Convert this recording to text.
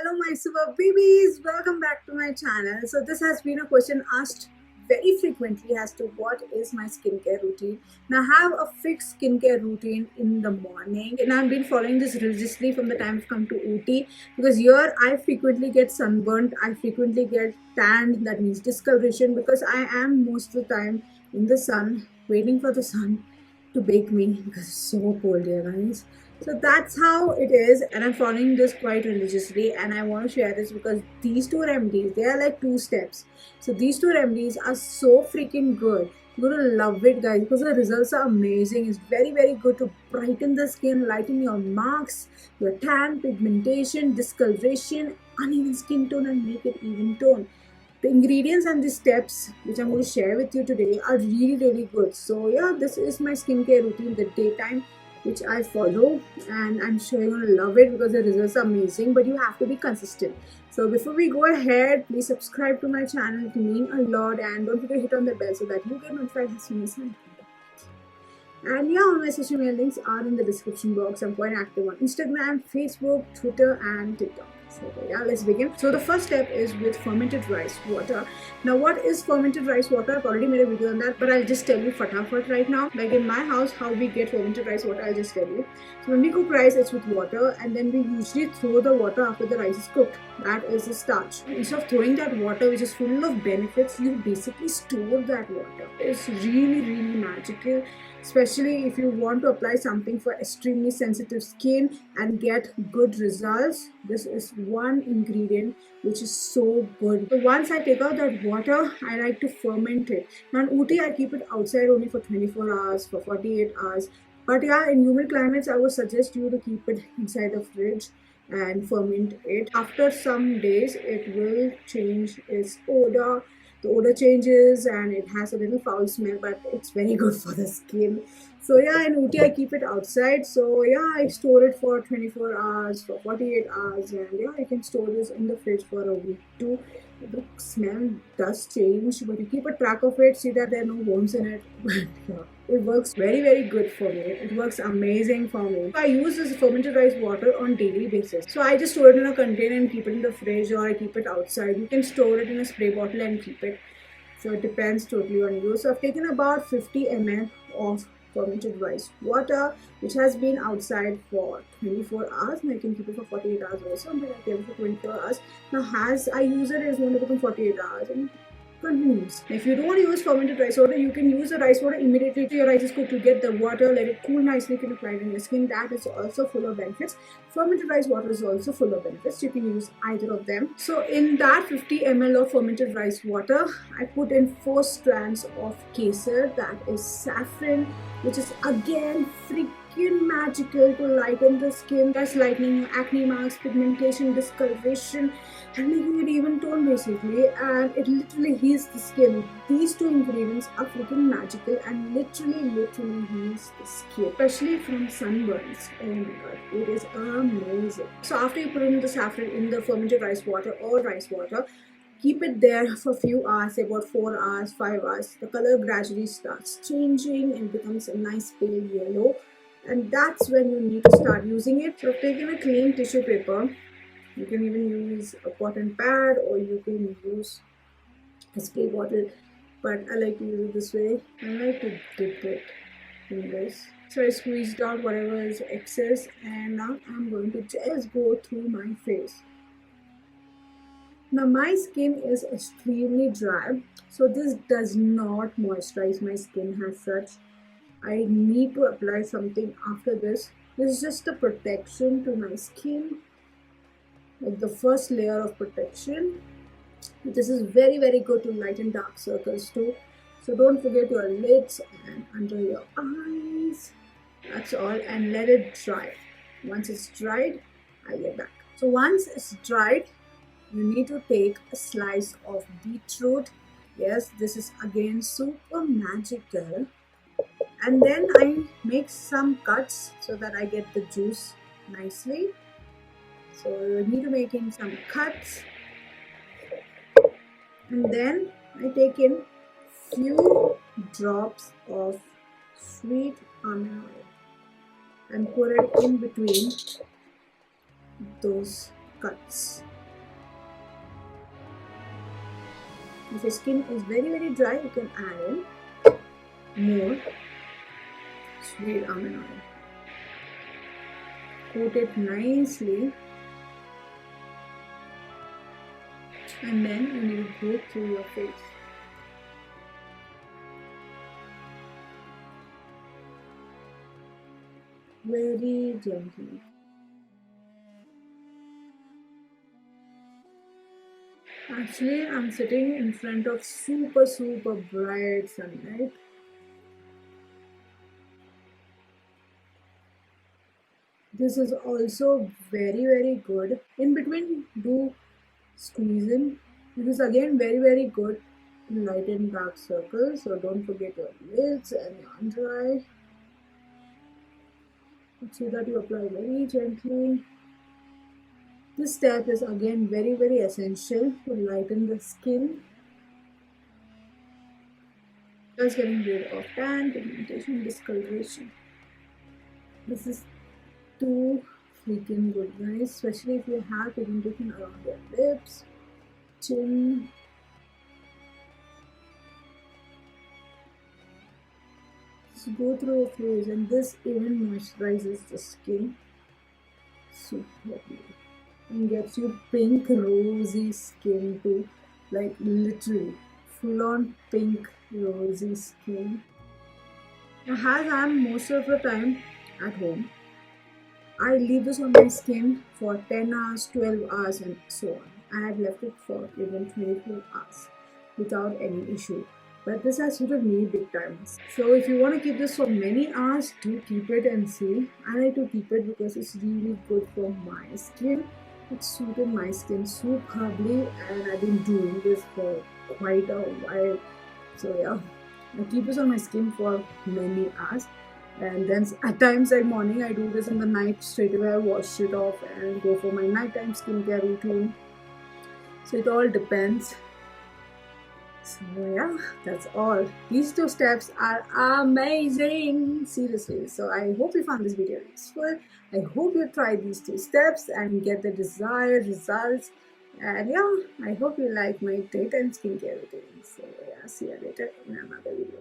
Hello my super babies, welcome back to my channel. So this has been a question asked very frequently as to what is my skincare routine. Now I have a fixed skincare routine in the morning and I've been following this religiously from the time I've come to Ooty, because here I frequently get sunburnt, I frequently get tanned, that means discoloration, because I am most of the time in the sun waiting for the sun to bake me because it's so cold here, guys. So that's how it is, and I'm following this quite religiously. And I want to share this because these two remedies, they are like two steps. So these two remedies are so freaking good. You're gonna love it, guys, because the results are amazing. It's very, very good to brighten the skin, lighten your marks, your tan, pigmentation, discoloration, uneven skin tone, and make it even tone. The ingredients and the steps which I'm going to share with you today are really, really good. So yeah, this is my skincare routine, the daytime, which I follow, and I'm sure you're gonna love it because the results are amazing, but you have to be consistent. So before we go ahead, please subscribe to my channel. It means a lot, and don't forget to hit on the bell so that you get notified as soon as I and yeah, all my social media links are in the description box. I'm quite active on Instagram, Facebook, Twitter, and TikTok. So yeah, let's begin. So the first step is with fermented rice water. Now what is fermented rice water? I've already made a video on that, but I'll just tell you fatafat right now. Like in my house, how we get fermented rice water, I'll just tell you. So when we cook rice, it's with water, and then we usually throw the water after the rice is cooked. That is the starch. Instead of throwing that water, which is full of benefits, you basically store that water. It's really, really magical, especially if you want to apply something for extremely sensitive skin and get good results. This is one ingredient which is so good. So once I take out that water, I like to ferment it. Now in Ooty, I keep it outside only for 24 hours, for 48 hours. But yeah, in humid climates, I would suggest you to keep it inside the fridge and ferment it. After some days, it will change its odor. The odor changes and it has a little foul smell, but it's very good for the skin. So yeah, in Ooty I keep it outside. So yeah, I store it for 24 hours, for 48 hours, and yeah, I can store this in the fridge for a week too. The smell does change, but you keep a track of it, see that there are no worms in it. But yeah, it works very, very good for me. It works amazing for me. I use this fermented rice water on daily basis. So I just store it in a container and keep it in the fridge, or I keep it outside. You can store it in a spray bottle and keep it. So it depends totally on you. So I've taken about 50 ml of fermented rice water, which has been outside for 24 hours, and I can keep it for 48 hours also, but I keep it for 24 hours. Now as I use it, it's going to become 48 hours and continues. If you don't use fermented rice water, you can use the rice water immediately to your rice is cooked. You get the water, let it cool nicely, you can apply it in your skin. That is also full of benefits. Fermented rice water is also full of benefits. You can use either of them. So in that 50 ml of fermented rice water, I put in 4 strands of kesar, that is saffron, which is again freaking magical to lighten the skin, thus lightening your acne marks, pigmentation, discoloration, and making it even tone basically, and it literally heals the skin. These two ingredients are freaking magical and literally heals the skin, especially from sunburns. Oh my god, it is amazing. So after you put in the saffron in the fermented rice water or rice water, keep it there for a few hours, say about 4 hours, 5 hours. The color gradually starts changing and becomes a nice pale yellow, and that's when you need to start using it. So I've taken a clean tissue paper. You can even use a cotton pad, or you can use a spray bottle, but I like to use it this way. I like to dip it in this. So I squeezed out whatever is excess, and now I'm going to just go through my face. Now my skin is extremely dry, so this does not moisturize my skin as such. I need to apply something after this. This is just a protection to my skin, like the first layer of protection. This is very, very good to lighten dark circles too. So don't forget your lids and under your eyes. That's all, and let it dry. Once it's dried, I'll get back. So once it's dried, you need to take a slice of beetroot. Yes, this is again super magical. And then I make some cuts so that I get the juice nicely. So you need to make in some cuts, and then I take in few drops of sweet almond oil and pour it in between those cuts. If your skin is very dry, you can add in more sweet almond oil. Coat it nicely, and then you need to go through your face. Very gently. Actually, I'm sitting in front of super bright sunlight. This is also very good. In between, do squeeze in. This is again very good to lighten dark circles. So don't forget your lids and your under eye. So that you apply very gently. This step is again very essential to lighten the skin. Just getting rid of tan, pigmentation, discoloration. This is too freaking good, guys, especially if you have pigmentation around your lips, chin. Just go through your face, and this even moisturizes the skin superbly and gets you pink rosy skin too, like literally full on pink rosy skin. Now, as I'm most of the time at home, I leave this on my skin for 10 hours, 12 hours and so on. I have left it for even 24 hours without any issue. But this has suited me big time. So if you want to keep this for many hours, do keep it and see. I like to keep it because it's really good for my skin. It suited my skin superbly, and I've been doing this for quite a while. So yeah, I keep this on my skin for many hours. And then at times like morning, I do this in the night straight away. I wash it off and go for my nighttime skincare routine. So it all depends. So yeah, that's all. These two steps are amazing, seriously. So I hope you found this video useful. I hope you try these two steps and get the desired results. And yeah, I hope you like my daytime skincare routine. So yeah, see you later in another video.